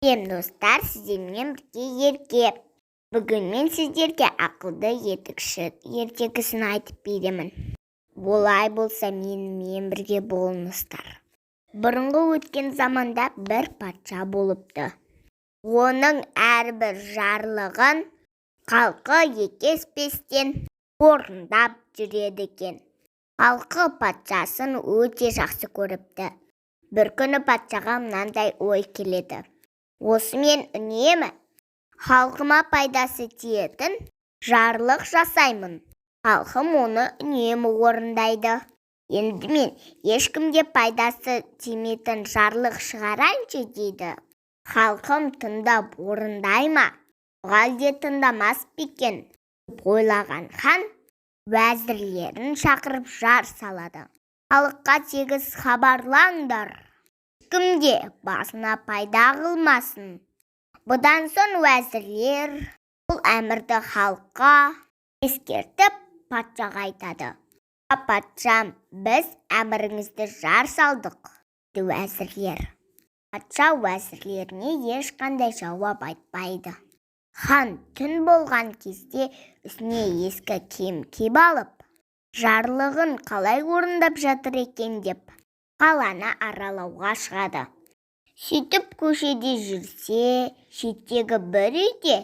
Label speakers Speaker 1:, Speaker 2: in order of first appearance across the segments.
Speaker 1: Достар, сіздермен бірге ерке. Бүгін мен сіздерге ақылды ертегісін айтып беремін. Олай болса менімен бірге болыңыздар. Бұрынғы өткен заманда бір патша болыпты. Оның әрбір жарлығын халқы екеспестен орындап жүреді екен. Халқы патшасын өте жақсы көріпті. Бір күні патшаға мынандай ой келеді. Осы мен үнемі халқыма пайдасы тиетін жарлық жасаймын. Халқым оны үнемі орындайды. Енді мен ешкімге пайдасы тимейтін жарлық шығарайыншы дейді. Халқым тыңдап орындай ма? Әлде тыңдамас па екен? Деп ойлаған хан уәзірлерін шақырып жар салады. Халыққа тегіс хабарлаңдар. Кімде басына пайда қылмасын. Бұдан соң уәзірлер бұл әмірді халыққа ескертіп патшаға айтады. Патшам, біз әміріңізді жар салдық, дейді уәзірлер. Патша уәзірлеріне ешқандай жауап айтпайды. Хан түн болған кезде үстіне ескі киім киіп алып, жарлығын қалай орындап жатыр екен деп қаланы аралауға шығады. Сөйтіп көшеде жүрсе, шеттегі бір үйде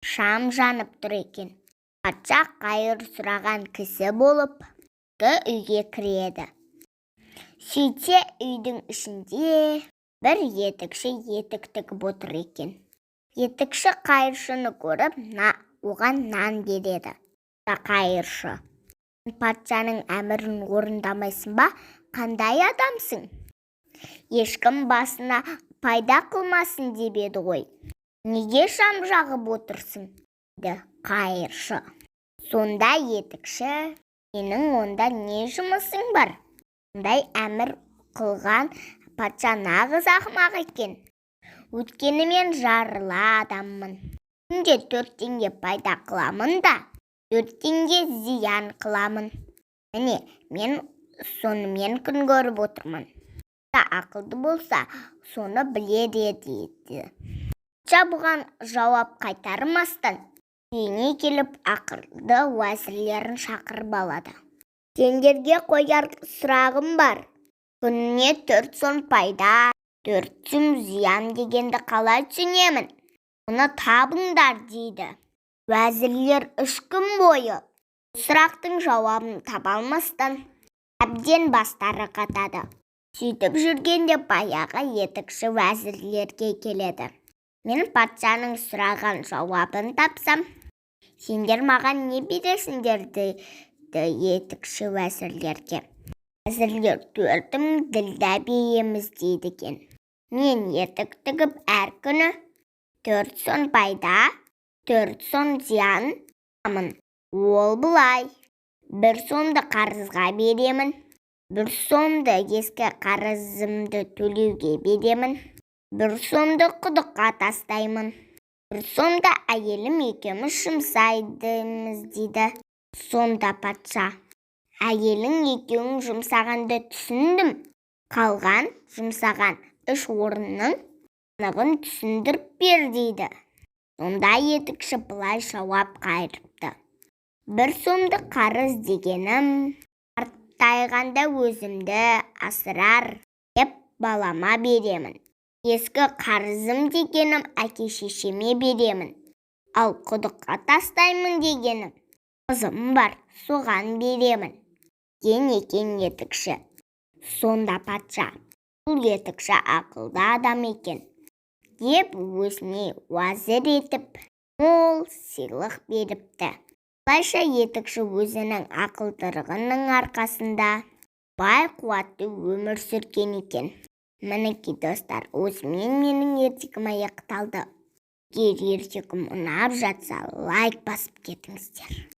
Speaker 1: шам жанып тұр екен. Патша қайыр сұраған кісі болып, үйге кіреді. Сөйтсе, үйдің ішінде бір етікші етік тігіп отыр екен. Етікші қайыршыны көріп, оған нан береді. Қайыршы: патшаның әмірін орындамайсың ба? Қандай адамсың? Ешкім басына пайда қылмасын деп еді ғой. Неге шам жағып отырсың? Деді қайыршы. Сонда етікші: сенің онда не жұмысың бар? Ондай әмір қылған патша нағыз ақымақ екен. Өйткені мен жарлы адаммын. Күнде 4 теңге пайда қыламын да 4 теңге зиян қыламын. Міне, мен сонымен күн көріп отырмын. Ақылды болса, соны біледі дейді. Патша бұған жауап қайтармастан үйіне келіп ақылды уәзірлерін шақырып алады. Сендерге қояр сұрағым бар. Күніне 4 сом пайда, 4 сом зиян дегенді қалай түсінемін? Оны табыңдар дейді. Уәзірлер 3 күн бойы сұрақтың жауабын таба алмастан әбден бастары қатады. Сөйтіп жүргенде баяғы етікші уәзірлерге келеді. Мен патшаның сұраған жауабын тапсам, сендер маған не бересіңдер? Дейді етікші уәзірлерге. Уәзірлер: 4 мың ділдә береміз дейді екен. Мен етік тігіп әр күні 4 сом пайда, 4 сом зиян аламын. Ол бұлай: 1 сомды қарызға беремін, 1 сомды ескі қарызымды төлеуге беремін, 1 сомды құдыққа тастаймын, 1 сомды әйелім екеуміз жұмсаймыз дейді. Сонда патша: әйелің екеуің жұмсағанды түсіндім. Қалған жұмсаған 3 орынның анығын түсіндіріп бер дейді. Сонда етікші былай жауап қайырыпты: 1 сомды қарыз дегенім қартайғанда өзімді асырар деп балама беремін. Ескі қарызым дегенім әке-шешеме беремін. Ал құдыққа тастаймын дегенім қызым бар, соған беремін. Екен етікші. Сонда патша: бұл етікші ақылды адам екен деп өзіне уәзір етіп, мол сыйлық беріпті. Осылайша етікші өзінің ақылдылығының арқасында бай қуатты өмір сүрген екен. Мінекей достар, осымен менің ертегім аяқталды. Егер ертегім ұнап жатса, лайк басып кетіңіздер.